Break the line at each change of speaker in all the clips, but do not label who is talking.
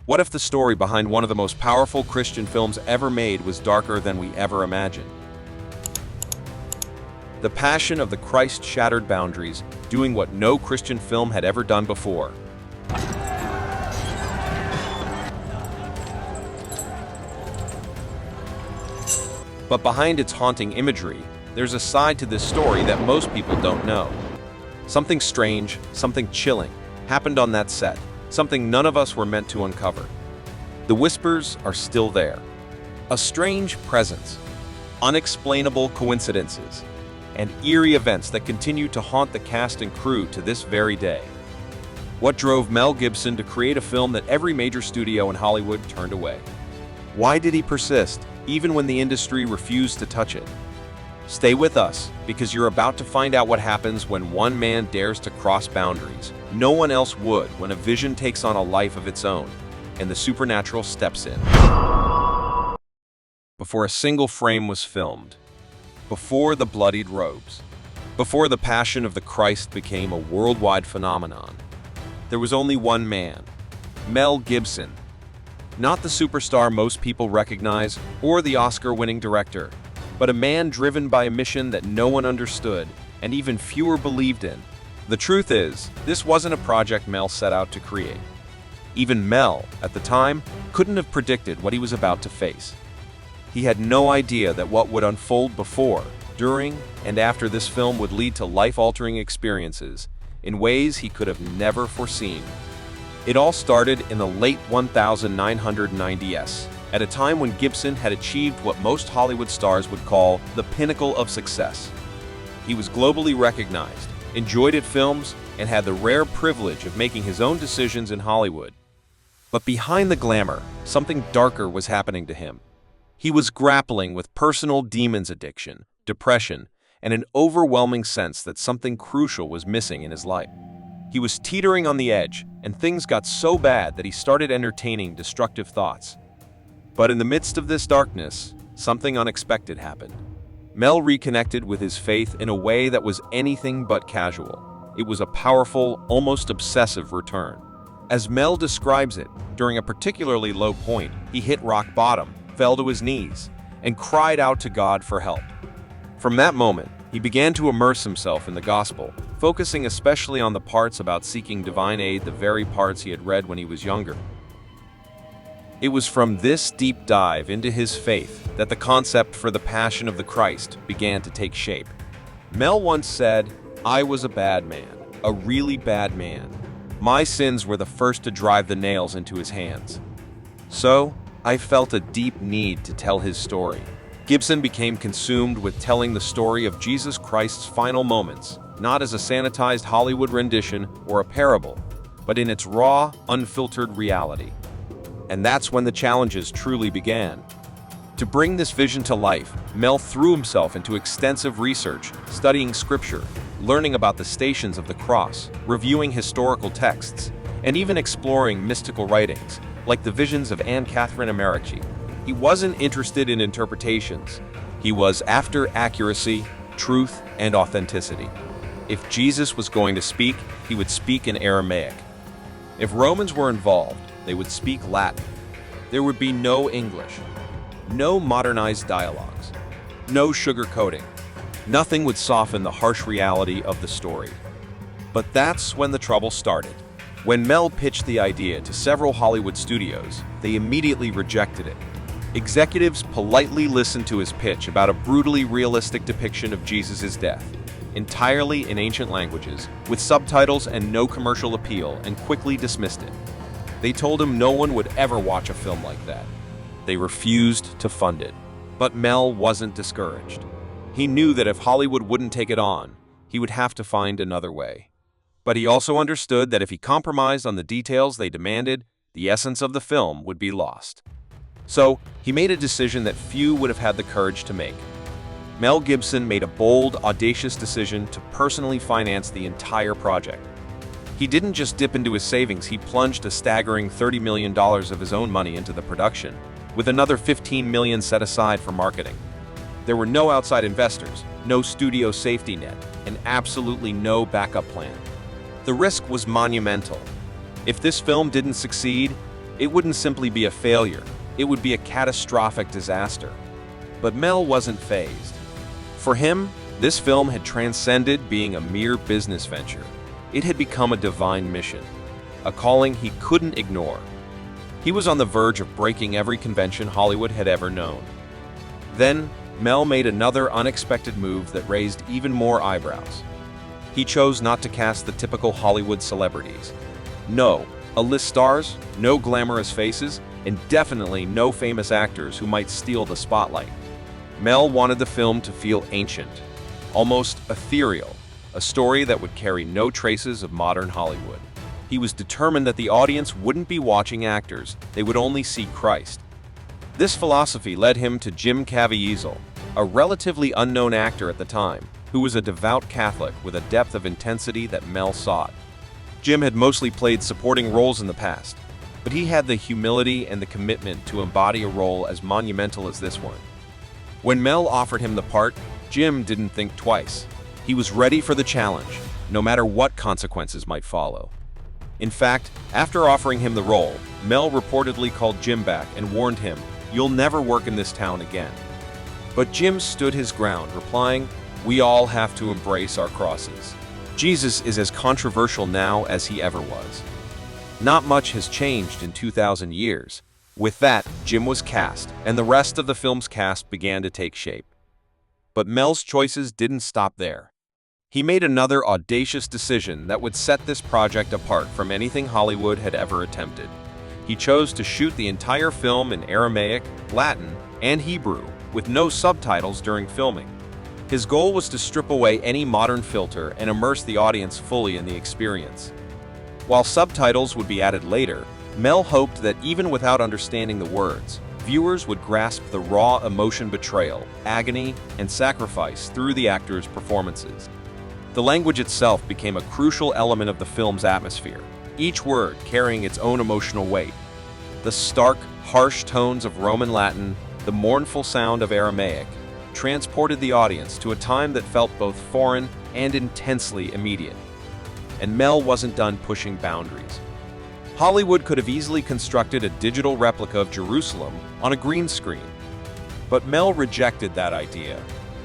What if the story behind one of the most powerful Christian films ever made was darker than we ever imagined? The Passion of the Christ shattered boundaries, doing what no Christian film had ever done before. But behind its haunting imagery, there's a side to this story that most people don't know. Something strange, something chilling, happened on that set, something none of us were meant to uncover. The whispers are still there. A strange presence, unexplainable coincidences, and eerie events that continue to haunt the cast and crew to this very day. What drove Mel Gibson to create a film that every major studio in Hollywood turned away? Why did he persist, even when the industry refused to touch it? Stay with us, because you're about to find out what happens when one man dares to cross boundaries no one else would, when a vision takes on a life of its own, and the supernatural steps in. Before a single frame was filmed, before the bloodied robes, before the Passion of the Christ became a worldwide phenomenon, there was only one man, Mel Gibson. Not the superstar most people recognize or the Oscar-winning director, but a man driven by a mission that no one understood and even fewer believed in. The truth is, this wasn't a project Mel set out to create. Even Mel, at the time, couldn't have predicted what he was about to face. He had no idea that what would unfold before, during, and after this film would lead to life-altering experiences in ways he could have never foreseen. It all started in the late 1990s, at a time when Gibson had achieved what most Hollywood stars would call the pinnacle of success. He was globally recognized, enjoyed at films, and had the rare privilege of making his own decisions in Hollywood. But behind the glamour, something darker was happening to him. He was grappling with personal demons, addiction, depression, and an overwhelming sense that something crucial was missing in his life. He was teetering on the edge, and things got so bad that he started entertaining destructive thoughts. But in the midst of this darkness, something unexpected happened. Mel reconnected with his faith in a way that was anything but casual. It was a powerful, almost obsessive return. As Mel describes it, during a particularly low point, he hit rock bottom, fell to his knees, and cried out to God for help. From that moment, he began to immerse himself in the gospel, focusing especially on the parts about seeking divine aid, the very parts he had read when he was younger. It was from this deep dive into his faith that the concept for the Passion of the Christ began to take shape. Mel once said, "I was a bad man, a really bad man. My sins were the first to drive the nails into his hands. So, I felt a deep need to tell his story." Gibson became consumed with telling the story of Jesus Christ's final moments, not as a sanitized Hollywood rendition or a parable, but in its raw, unfiltered reality. And that's when the challenges truly began. To bring this vision to life, Mel threw himself into extensive research, studying scripture, learning about the Stations of the Cross, reviewing historical texts, and even exploring mystical writings, like the visions of Anne-Catherine Emmerich. He wasn't interested in interpretations. He was after accuracy, truth, and authenticity. If Jesus was going to speak, he would speak in Aramaic. If Romans were involved, they would speak Latin. There would be no English, no modernized dialogues, no sugarcoating. Nothing would soften the harsh reality of the story. But that's when the trouble started. When Mel pitched the idea to several Hollywood studios, they immediately rejected it. Executives politely listened to his pitch about a brutally realistic depiction of Jesus' death, entirely in ancient languages, with subtitles and no commercial appeal, and quickly dismissed it. They told him no one would ever watch a film like that. They refused to fund it. But Mel wasn't discouraged. He knew that if Hollywood wouldn't take it on, he would have to find another way. But he also understood that if he compromised on the details they demanded, the essence of the film would be lost. So, he made a decision that few would have had the courage to make. Mel Gibson made a bold, audacious decision to personally finance the entire project. He didn't just dip into his savings, he plunged a staggering $30 million of his own money into the production, with another $15 million set aside for marketing. There were no outside investors, no studio safety net, and absolutely no backup plan. The risk was monumental. If this film didn't succeed, It wouldn't simply be a failure, it would be a catastrophic disaster. But Mel wasn't fazed. For him, this film had transcended being a mere business venture. It had become a divine mission, a calling he couldn't ignore. He was on the verge of breaking every convention Hollywood had ever known. Then, Mel made another unexpected move that raised even more eyebrows. He chose not to cast the typical Hollywood celebrities. No A-list stars, no glamorous faces, and definitely no famous actors who might steal the spotlight. Mel wanted the film to feel ancient, almost ethereal, a story that would carry no traces of modern Hollywood. He was determined that the audience wouldn't be watching actors, they would only see Christ. This philosophy led him to Jim Caviezel, a relatively unknown actor at the time, who was a devout Catholic with a depth of intensity that Mel sought. Jim had mostly played supporting roles in the past, but he had the humility and the commitment to embody a role as monumental as this one. When Mel offered him the part, Jim didn't think twice. He was ready for the challenge, no matter what consequences might follow. In fact, after offering him the role, Mel reportedly called Jim back and warned him, "You'll never work in this town again." But Jim stood his ground, replying, "We all have to embrace our crosses. Jesus is as controversial now as he ever was." Not much has changed in 2,000 years. With that, Jim was cast, and the rest of the film's cast began to take shape. But Mel's choices didn't stop there. He made another audacious decision that would set this project apart from anything Hollywood had ever attempted. He chose to shoot the entire film in Aramaic, Latin, and Hebrew, with no subtitles during filming. His goal was to strip away any modern filter and immerse the audience fully in the experience. While subtitles would be added later, Mel hoped that even without understanding the words, viewers would grasp the raw emotion, betrayal, agony, and sacrifice through the actors' performances. The language itself became a crucial element of the film's atmosphere, each word carrying its own emotional weight. The stark, harsh tones of Roman Latin, the mournful sound of Aramaic, transported the audience to a time that felt both foreign and intensely immediate. And Mel wasn't done pushing boundaries. Hollywood could have easily constructed a digital replica of Jerusalem on a green screen. But Mel rejected that idea.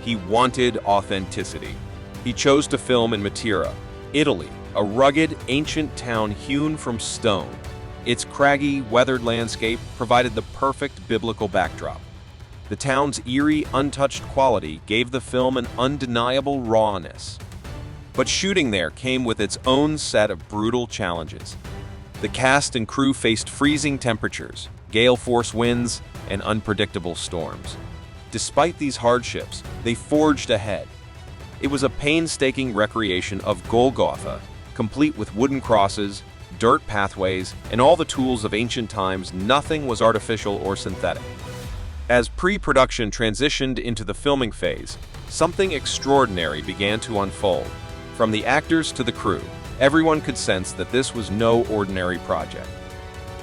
He wanted authenticity. He chose to film in Matera, Italy, a rugged, ancient town hewn from stone. Its craggy, weathered landscape provided the perfect biblical backdrop. The town's eerie, untouched quality gave the film an undeniable rawness. But shooting there came with its own set of brutal challenges. The cast and crew faced freezing temperatures, gale-force winds, and unpredictable storms. Despite these hardships, they forged ahead. It was a painstaking recreation of Golgotha, complete with wooden crosses, dirt pathways, and all the tools of ancient times. Nothing was artificial or synthetic. As pre-production transitioned into the filming phase, something extraordinary began to unfold. From the actors to the crew, everyone could sense that this was no ordinary project.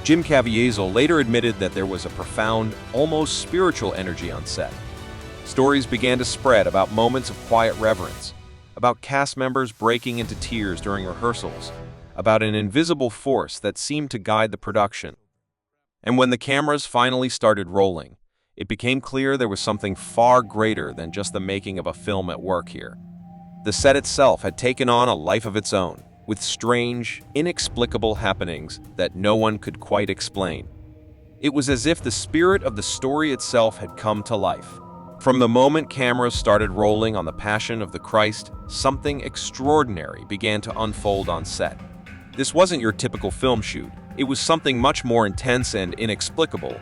Jim Caviezel later admitted that there was a profound, almost spiritual energy on set. Stories began to spread about moments of quiet reverence, about cast members breaking into tears during rehearsals, about an invisible force that seemed to guide the production. And when the cameras finally started rolling, it became clear there was something far greater than just the making of a film at work here. The set itself had taken on a life of its own, with strange, inexplicable happenings that no one could quite explain. It was as if the spirit of the story itself had come to life. From the moment cameras started rolling on the Passion of the Christ, something extraordinary began to unfold on set. This wasn't your typical film shoot. It was something much more intense and inexplicable.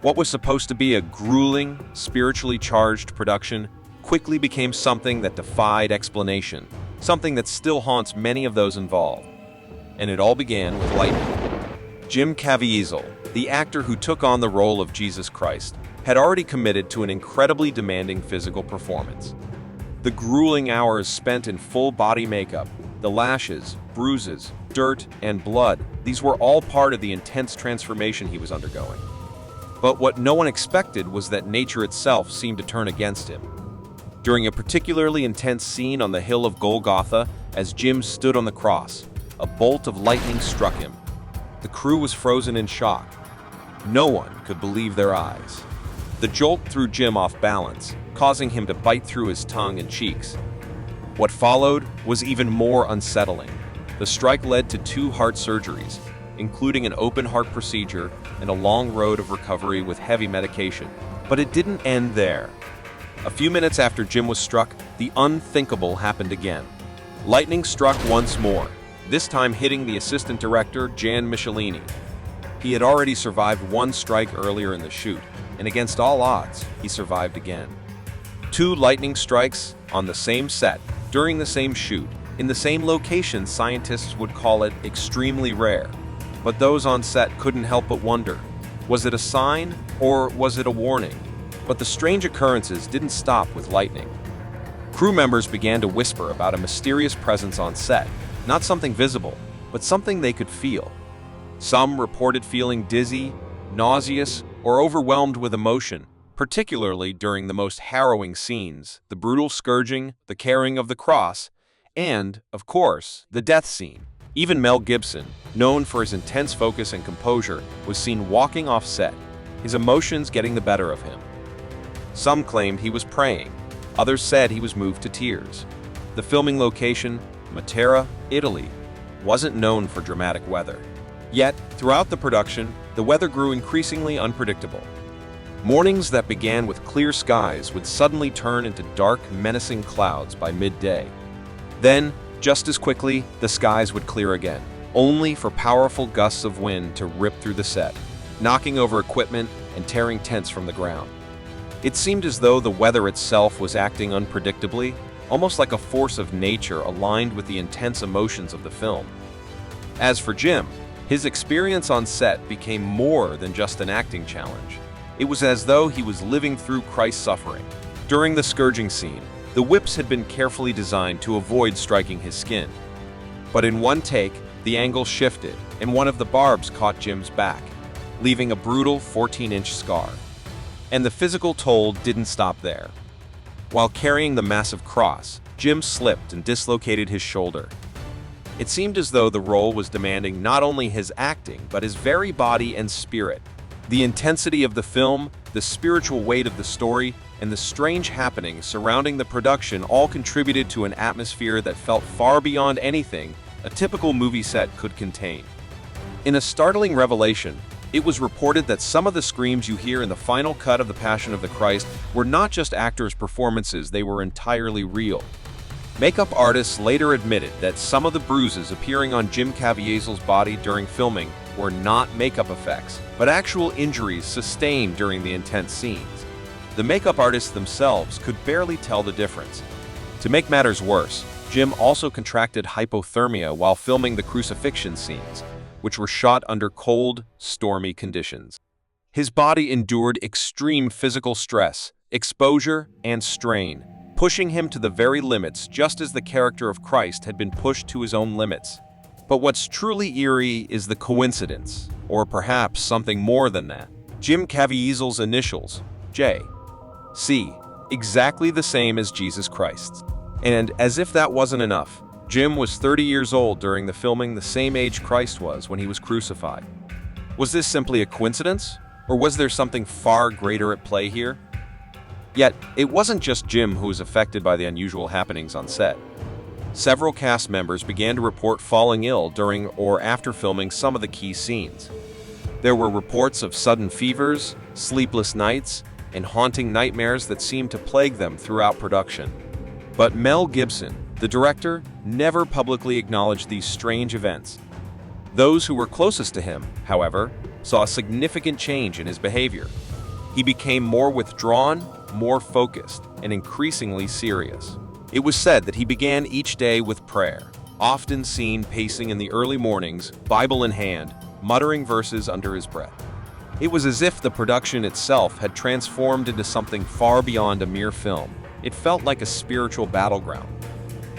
What was supposed to be a grueling, spiritually charged production quickly became something that defied explanation, something that still haunts many of those involved. And it all began with lightning. Jim Caviezel, the actor who took on the role of Jesus Christ, had already committed to an incredibly demanding physical performance. The grueling hours spent in full body makeup, the lashes, bruises, dirt, and blood, these were all part of the intense transformation he was undergoing. But what no one expected was that nature itself seemed to turn against him. During a particularly intense scene on the hill of Golgotha, as Jim stood on the cross, a bolt of lightning struck him. The crew was frozen in shock, No one could believe their eyes. The jolt threw Jim off balance, causing him to bite through his tongue and cheeks. What followed was even more unsettling. The strike led to 2 heart surgeries, including an open heart procedure and a long road of recovery with heavy medication. But it didn't end there. A few minutes after Jim was struck, the unthinkable happened again. Lightning struck once more, this time hitting the assistant director, Jan Michelini. He had already survived 1 strike earlier in the shoot, and against all odds, he survived again. 2 lightning strikes on the same set, during the same shoot, in the same location. Scientists would call it extremely rare. But those on set couldn't help but wonder, was it a sign or was it a warning? But the strange occurrences didn't stop with lightning. Crew members began to whisper about a mysterious presence on set, not something visible, but something they could feel. Some reported feeling dizzy, nauseous, or overwhelmed with emotion, particularly during the most harrowing scenes, the brutal scourging, the carrying of the cross, and, of course, the death scene. Even Mel Gibson, known for his intense focus and composure, was seen walking off set, his emotions getting the better of him. Some claimed he was praying, others said he was moved to tears. The filming location, Matera, Italy, wasn't known for dramatic weather. Yet, throughout the production, the weather grew increasingly unpredictable. Mornings that began with clear skies would suddenly turn into dark, menacing clouds by midday. Then, just as quickly, the skies would clear again, only for powerful gusts of wind to rip through the set, knocking over equipment and tearing tents from the ground. It seemed as though the weather itself was acting unpredictably, almost like a force of nature aligned with the intense emotions of the film. As for Jim, his experience on set became more than just an acting challenge. It was as though he was living through Christ's suffering. During the scourging scene, the whips had been carefully designed to avoid striking his skin. But in one take, the angle shifted, and one of the barbs caught Jim's back, leaving a brutal 14-inch scar. And the physical toll didn't stop there. While carrying the massive cross, Jim slipped and dislocated his shoulder. It seemed as though the role was demanding not only his acting, but his very body and spirit. The intensity of the film, the spiritual weight of the story, and the strange happenings surrounding the production all contributed to an atmosphere that felt far beyond anything a typical movie set could contain. In a startling revelation, it was reported that some of the screams you hear in the final cut of The Passion of the Christ were not just actors' performances, they were entirely real. Makeup artists later admitted that some of the bruises appearing on Jim Caviezel's body during filming were not makeup effects, but actual injuries sustained during the intense scenes. The makeup artists themselves could barely tell the difference. To make matters worse, Jim also contracted hypothermia while filming the crucifixion scenes, which were shot under cold, stormy conditions. His body endured extreme physical stress, exposure, and strain, pushing him to the very limits just as the character of Christ had been pushed to his own limits. But what's truly eerie is the coincidence, or perhaps something more than that. Jim Caviezel's initials, J.C., exactly the same as Jesus Christ's. And as if that wasn't enough, Jim was 30 years old during the filming, the same age Christ was when he was crucified. Was this simply a coincidence, or was there something far greater at play here? Yet, it wasn't just Jim who was affected by the unusual happenings on set. Several cast members began to report falling ill during or after filming some of the key scenes. There were reports of sudden fevers, sleepless nights, and haunting nightmares that seemed to plague them throughout production. But Mel Gibson, the director, never publicly acknowledged these strange events. Those who were closest to him, however, saw a significant change in his behavior. He became more withdrawn, more focused, and increasingly serious. It was said that he began each day with prayer, often seen pacing in the early mornings, Bible in hand, muttering verses under his breath. It was as if the production itself had transformed into something far beyond a mere film. It felt like a spiritual battleground.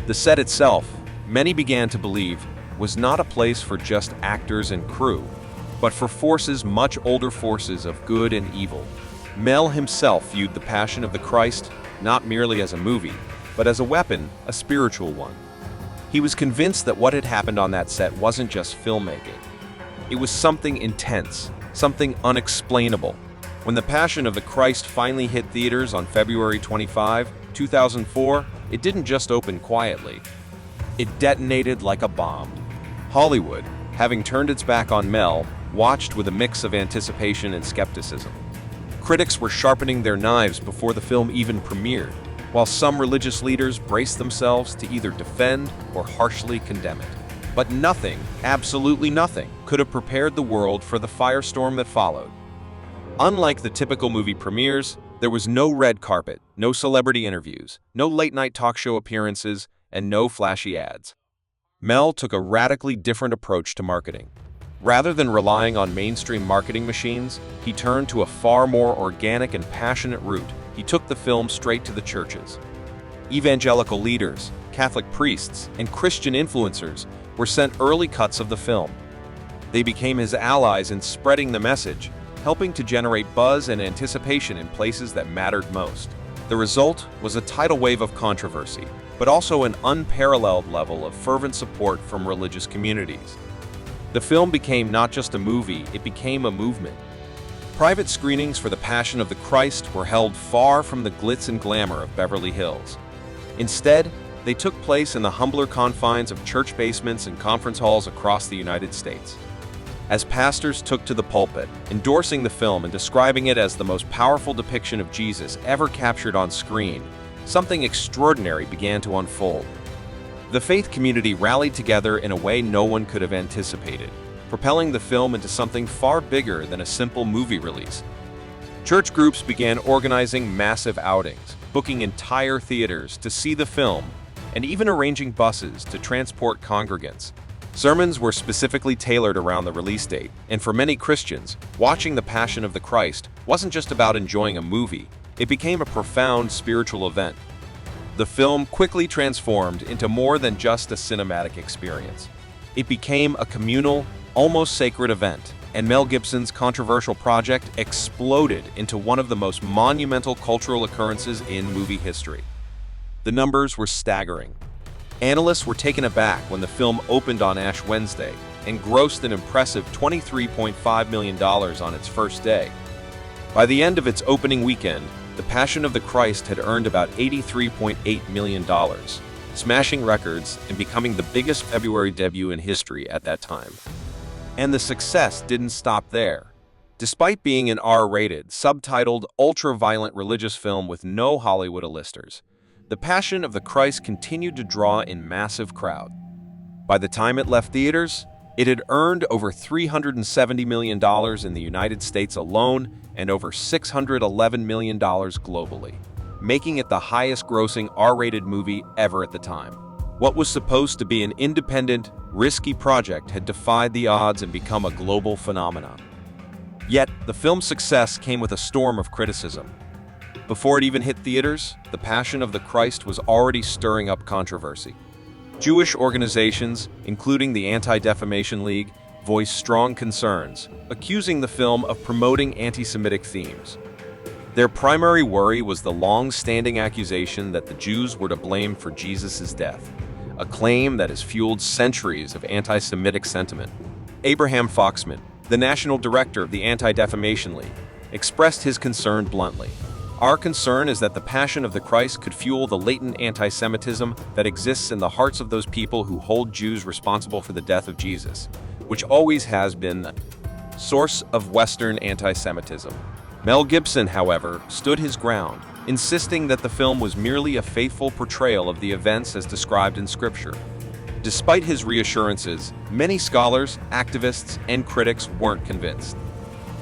The set itself, many began to believe, was not a place for just actors and crew, but for forces much older, forces of good and evil. Mel himself viewed The Passion of the Christ not merely as a movie, but as a weapon, a spiritual one. He was convinced that what had happened on that set wasn't just filmmaking. It was something intense, something unexplainable. When The Passion of the Christ finally hit theaters on February 25, 2004, it didn't just open quietly. It detonated like a bomb. Hollywood, having turned its back on Mel, watched with a mix of anticipation and skepticism. Critics were sharpening their knives before the film even premiered, while some religious leaders braced themselves to either defend or harshly condemn it. But nothing, absolutely nothing, could have prepared the world for the firestorm that followed. Unlike the typical movie premieres, there was no red carpet, no celebrity interviews, no late-night talk show appearances, and no flashy ads. Mel took a radically different approach to marketing. Rather than relying on mainstream marketing machines, he turned to a far more organic and passionate route. He took the film straight to the churches. Evangelical leaders, Catholic priests, and Christian influencers were sent early cuts of the film. They became his allies in spreading the message, helping to generate buzz and anticipation in places that mattered most. The result was a tidal wave of controversy, but also an unparalleled level of fervent support from religious communities. The film became not just a movie, it became a movement. Private screenings for The Passion of the Christ were held far from the glitz and glamour of Beverly Hills. Instead, they took place in the humbler confines of church basements and conference halls across the United States. As pastors took to the pulpit, endorsing the film and describing it as the most powerful depiction of Jesus ever captured on screen, something extraordinary began to unfold. The faith community rallied together in a way no one could have anticipated, propelling the film into something far bigger than a simple movie release. Church groups began organizing massive outings, booking entire theaters to see the film, and even arranging buses to transport congregants. Sermons were specifically tailored around the release date, and for many Christians, watching The Passion of the Christ wasn't just about enjoying a movie, it became a profound spiritual event. The film quickly transformed into more than just a cinematic experience. It became a communal, almost sacred event, and Mel Gibson's controversial project exploded into one of the most monumental cultural occurrences in movie history. The numbers were staggering. Analysts were taken aback when the film opened on Ash Wednesday and grossed an impressive $23.5 million on its first day. By the end of its opening weekend, The Passion of the Christ had earned about $83.8 million, smashing records and becoming the biggest February debut in history at that time. And the success didn't stop there. Despite being an R-rated, subtitled, ultra-violent religious film with no Hollywood A-listers, The Passion of the Christ continued to draw in massive crowds. By the time it left theaters, it had earned over $370 million in the United States alone and over $611 million globally, making it the highest-grossing R-rated movie ever at the time. What was supposed to be an independent, risky project had defied the odds and become a global phenomenon. Yet, the film's success came with a storm of criticism. Before it even hit theaters, The Passion of the Christ was already stirring up controversy. Jewish organizations, including the Anti-Defamation League, voiced strong concerns, accusing the film of promoting anti-Semitic themes. Their primary worry was the long-standing accusation that the Jews were to blame for Jesus' death, a claim that has fueled centuries of anti-Semitic sentiment. Abraham Foxman, the national director of the Anti-Defamation League, expressed his concern bluntly. Our concern is that The Passion of the Christ could fuel the latent anti-Semitism that exists in the hearts of those people who hold Jews responsible for the death of Jesus, which always has been the source of Western anti-Semitism. Mel Gibson, however, stood his ground, insisting that the film was merely a faithful portrayal of the events as described in Scripture. Despite his reassurances, many scholars, activists, and critics weren't convinced.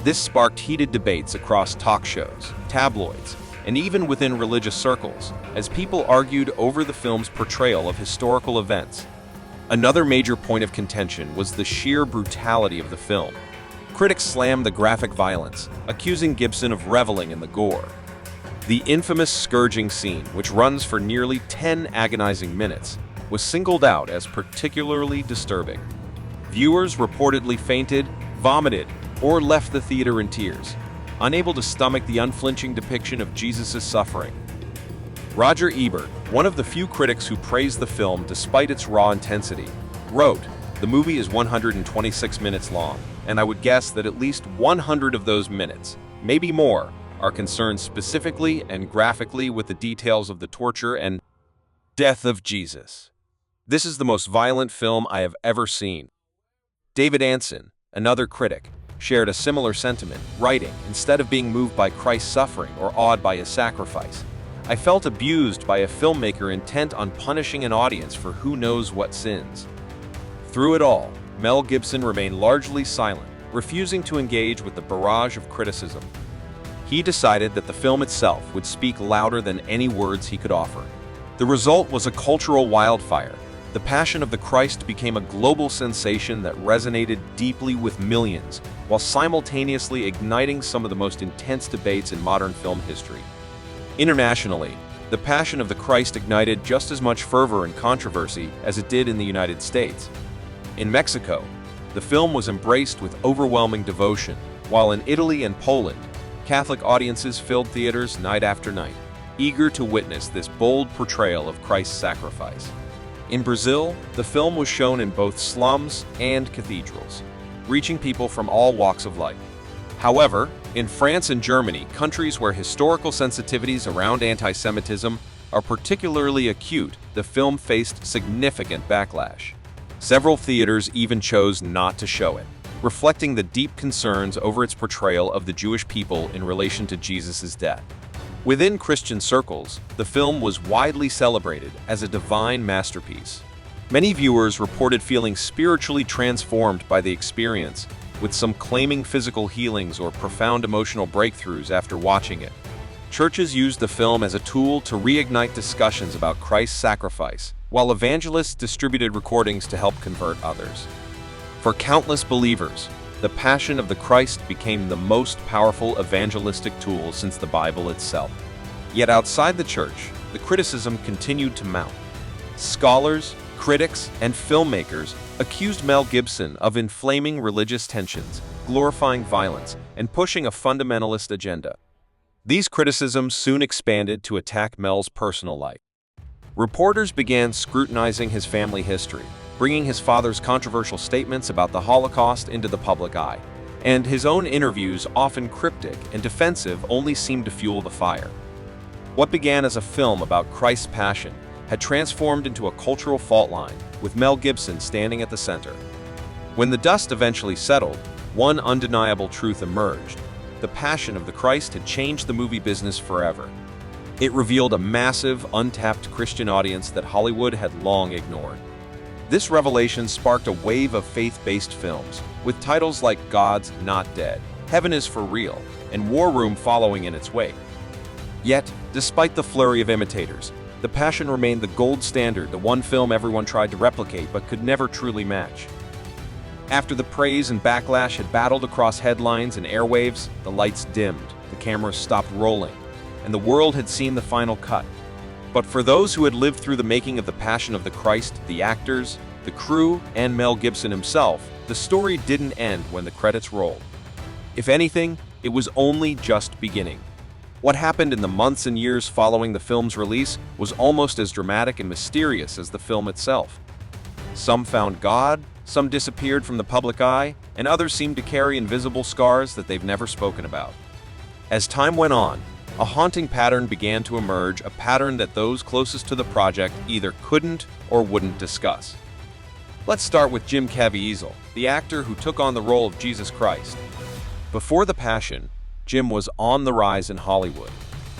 This sparked heated debates across talk shows, tabloids, and even within religious circles, as people argued over the film's portrayal of historical events. Another major point of contention was the sheer brutality of the film. Critics slammed the graphic violence, accusing Gibson of reveling in the gore. The infamous scourging scene, which runs for nearly 10 agonizing minutes, was singled out as particularly disturbing. Viewers reportedly fainted, vomited, or left the theater in tears, unable to stomach the unflinching depiction of Jesus' suffering. Roger Ebert, one of the few critics who praised the film despite its raw intensity, wrote, "The movie is 126 minutes long, and I would guess that at least 100 of those minutes, maybe more, are concerned specifically and graphically with the details of the torture and death of Jesus. This is the most violent film I have ever seen. David Anson, another critic, shared a similar sentiment, writing, "Instead of being moved by Christ's suffering or awed by his sacrifice, I felt abused by a filmmaker intent on punishing an audience for who knows what sins." Through it all, Mel Gibson remained largely silent, refusing to engage with the barrage of criticism. He decided that the film itself would speak louder than any words he could offer. The result was a cultural wildfire. The Passion of the Christ became a global sensation that resonated deeply with millions, while simultaneously igniting some of the most intense debates in modern film history. Internationally, The Passion of the Christ ignited just as much fervor and controversy as it did in the United States. In Mexico, the film was embraced with overwhelming devotion, while in Italy and Poland, Catholic audiences filled theaters night after night, eager to witness this bold portrayal of Christ's sacrifice. In Brazil, the film was shown in both slums and cathedrals, reaching people from all walks of life. However, in France and Germany, countries where historical sensitivities around anti-Semitism are particularly acute, the film faced significant backlash. Several theaters even chose not to show it, reflecting the deep concerns over its portrayal of the Jewish people in relation to Jesus' death. Within Christian circles, the film was widely celebrated as a divine masterpiece. Many viewers reported feeling spiritually transformed by the experience, with some claiming physical healings or profound emotional breakthroughs after watching it. Churches used the film as a tool to reignite discussions about Christ's sacrifice, while evangelists distributed recordings to help convert others. For countless believers, the Passion of the Christ became the most powerful evangelistic tool since the Bible itself. Yet outside the church, the criticism continued to mount. Scholars, critics, and filmmakers accused Mel Gibson of inflaming religious tensions, glorifying violence, and pushing a fundamentalist agenda. These criticisms soon expanded to attack Mel's personal life. Reporters began scrutinizing his family history, bringing his father's controversial statements about the Holocaust into the public eye, and his own interviews, often cryptic and defensive, only seemed to fuel the fire. What began as a film about Christ's passion had transformed into a cultural fault line, with Mel Gibson standing at the center. When the dust eventually settled, one undeniable truth emerged: the Passion of the Christ had changed the movie business forever. It revealed a massive, untapped Christian audience that Hollywood had long ignored. This revelation sparked a wave of faith-based films, with titles like God's Not Dead, Heaven is for Real, and War Room following in its wake. Yet, despite the flurry of imitators, The Passion remained the gold standard, the one film everyone tried to replicate but could never truly match. After the praise and backlash had battled across headlines and airwaves, the lights dimmed, the cameras stopped rolling, and the world had seen the final cut. But for those who had lived through the making of The Passion of the Christ, the actors, the crew, and Mel Gibson himself, the story didn't end when the credits rolled. If anything, it was only just beginning. What happened in the months and years following the film's release was almost as dramatic and mysterious as the film itself. Some found God, some disappeared from the public eye, and others seemed to carry invisible scars that they've never spoken about. As time went on, a haunting pattern began to emerge, a pattern that those closest to the project either couldn't or wouldn't discuss. Let's start with Jim Caviezel, the actor who took on the role of Jesus Christ. Before The Passion, Jim was on the rise in Hollywood.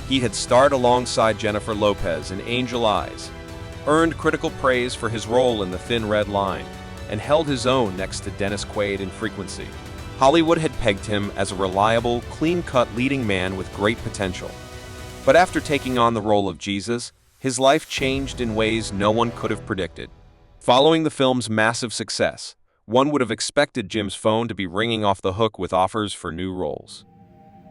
He had starred alongside Jennifer Lopez in Angel Eyes, earned critical praise for his role in The Thin Red Line, and held his own next to Dennis Quaid in Frequency. Hollywood had pegged him as a reliable, clean-cut leading man with great potential. But after taking on the role of Jesus, his life changed in ways no one could have predicted. Following the film's massive success, one would have expected Jim's phone to be ringing off the hook with offers for new roles.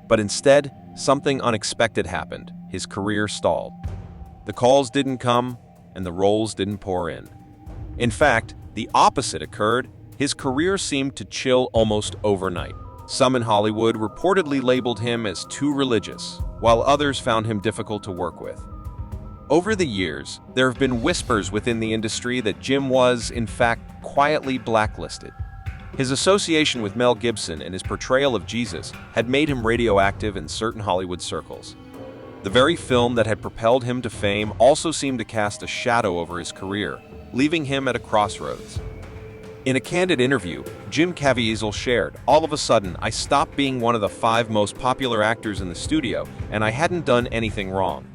But instead, something unexpected happened. His career stalled. The calls didn't come, and the roles didn't pour in. In fact, the opposite occurred. His career seemed to chill almost overnight. Some in Hollywood reportedly labeled him as too religious, while others found him difficult to work with. Over the years, there have been whispers within the industry that Jim was, in fact, quietly blacklisted. His association with Mel Gibson and his portrayal of Jesus had made him radioactive in certain Hollywood circles. The very film that had propelled him to fame also seemed to cast a shadow over his career, leaving him at a crossroads. In a candid interview, Jim Caviezel shared, "All of a sudden, I stopped being one of the 5 most popular actors in the studio, and I hadn't done anything wrong.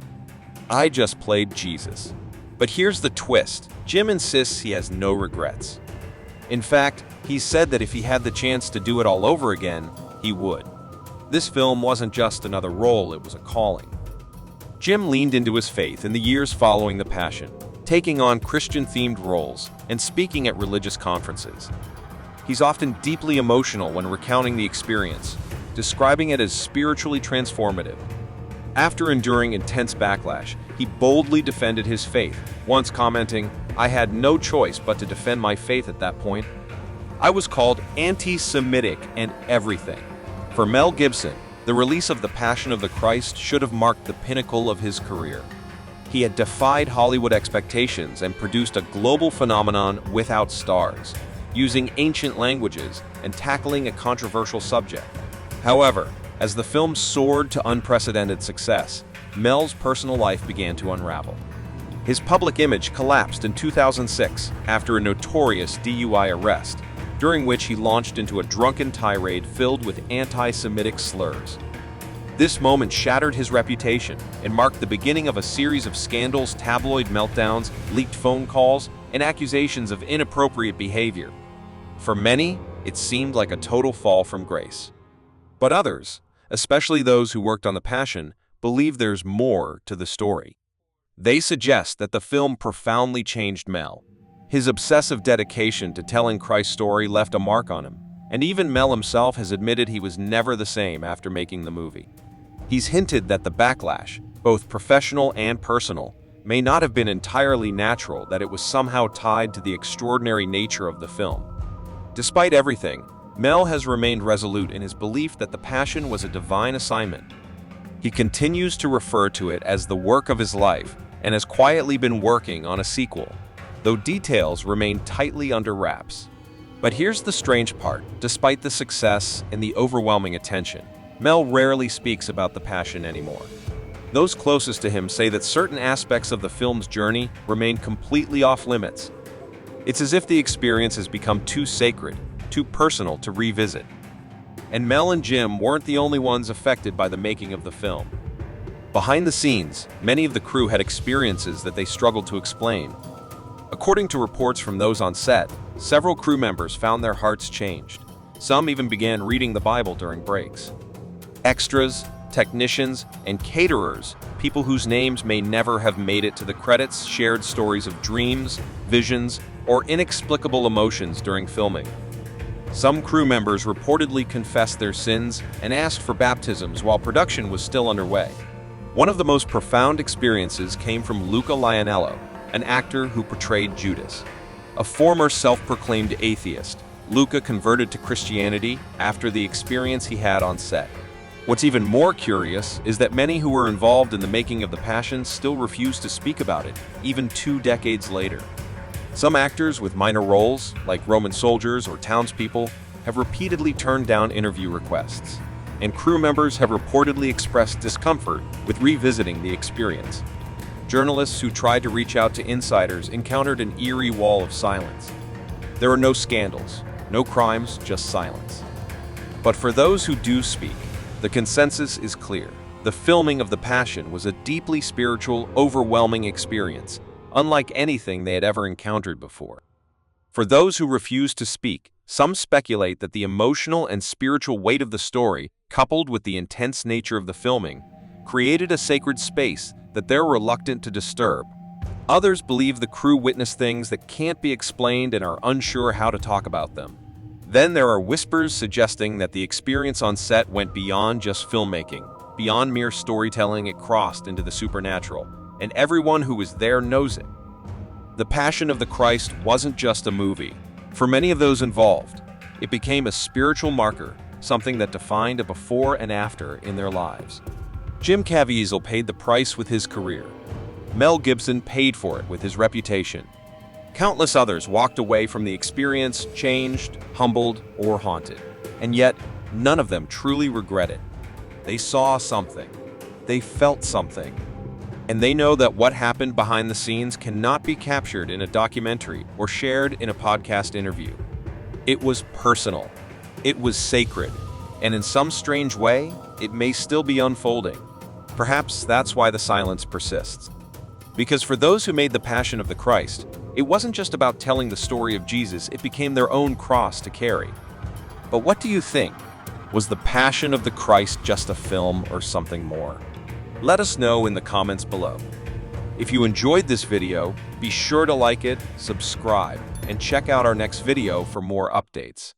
I just played Jesus." But here's the twist. Jim insists he has no regrets. In fact, he said that if he had the chance to do it all over again, he would. This film wasn't just another role, it was a calling. Jim leaned into his faith in the years following the Passion, taking on Christian-themed roles and speaking at religious conferences. He's often deeply emotional when recounting the experience, describing it as spiritually transformative. After enduring intense backlash, he boldly defended his faith, once commenting, "I had no choice but to defend my faith at that point. I was called anti-Semitic and everything." For Mel Gibson, the release of The Passion of the Christ should have marked the pinnacle of his career. He had defied Hollywood expectations and produced a global phenomenon without stars, using ancient languages and tackling a controversial subject. However, as the film soared to unprecedented success, Mel's personal life began to unravel. His public image collapsed in 2006 after a notorious DUI arrest, during which he launched into a drunken tirade filled with anti-Semitic slurs. This moment shattered his reputation and marked the beginning of a series of scandals, tabloid meltdowns, leaked phone calls, and accusations of inappropriate behavior. For many, it seemed like a total fall from grace. But others, especially those who worked on The Passion, believe there's more to the story. They suggest that the film profoundly changed Mel. His obsessive dedication to telling Christ's story left a mark on him, and even Mel himself has admitted he was never the same after making the movie. He's hinted that the backlash, both professional and personal, may not have been entirely natural, that it was somehow tied to the extraordinary nature of the film. Despite everything, Mel has remained resolute in his belief that The Passion was a divine assignment. He continues to refer to it as the work of his life and has quietly been working on a sequel, though details remain tightly under wraps. But here's the strange part. Despite the success and the overwhelming attention, Mel rarely speaks about The Passion anymore. Those closest to him say that certain aspects of the film's journey remain completely off-limits. It's as if the experience has become too sacred, too personal to revisit. And Mel and Jim weren't the only ones affected by the making of the film. Behind the scenes, many of the crew had experiences that they struggled to explain. According to reports from those on set, several crew members found their hearts changed. Some even began reading the Bible during breaks. Extras, technicians, and caterers, people whose names may never have made it to the credits, shared stories of dreams, visions, or inexplicable emotions during filming. Some crew members reportedly confessed their sins and asked for baptisms while production was still underway. One of the most profound experiences came from Luca Lionello, an actor who portrayed Judas. A former self-proclaimed atheist, Luca converted to Christianity after the experience he had on set. What's even more curious is that many who were involved in the making of The Passion still refuse to speak about it, even 2 decades later. Some actors with minor roles, like Roman soldiers or townspeople, have repeatedly turned down interview requests, and crew members have reportedly expressed discomfort with revisiting the experience. Journalists who tried to reach out to insiders encountered an eerie wall of silence. There are no scandals, no crimes, just silence. But for those who do speak, the consensus is clear. The filming of The Passion was a deeply spiritual, overwhelming experience, unlike anything they had ever encountered before. For those who refuse to speak, some speculate that the emotional and spiritual weight of the story, coupled with the intense nature of the filming, created a sacred space that they're reluctant to disturb. Others believe the crew witnessed things that can't be explained and are unsure how to talk about them. Then there are whispers suggesting that the experience on set went beyond just filmmaking, beyond mere storytelling. It crossed into the supernatural, and everyone who was there knows it. The Passion of the Christ wasn't just a movie. For many of those involved, it became a spiritual marker, something that defined a before and after in their lives. Jim Caviezel paid the price with his career. Mel Gibson paid for it with his reputation. Countless others walked away from the experience changed, humbled, or haunted. And yet, none of them truly regret it. They saw something. They felt something. And they know that what happened behind the scenes cannot be captured in a documentary or shared in a podcast interview. It was personal. It was sacred. And in some strange way, it may still be unfolding. Perhaps that's why the silence persists. Because for those who made the Passion of the Christ, it wasn't just about telling the story of Jesus, it became their own cross to carry. But what do you think? Was the Passion of the Christ just a film or something more? Let us know in the comments below. If you enjoyed this video, be sure to like it, subscribe, and check out our next video for more updates.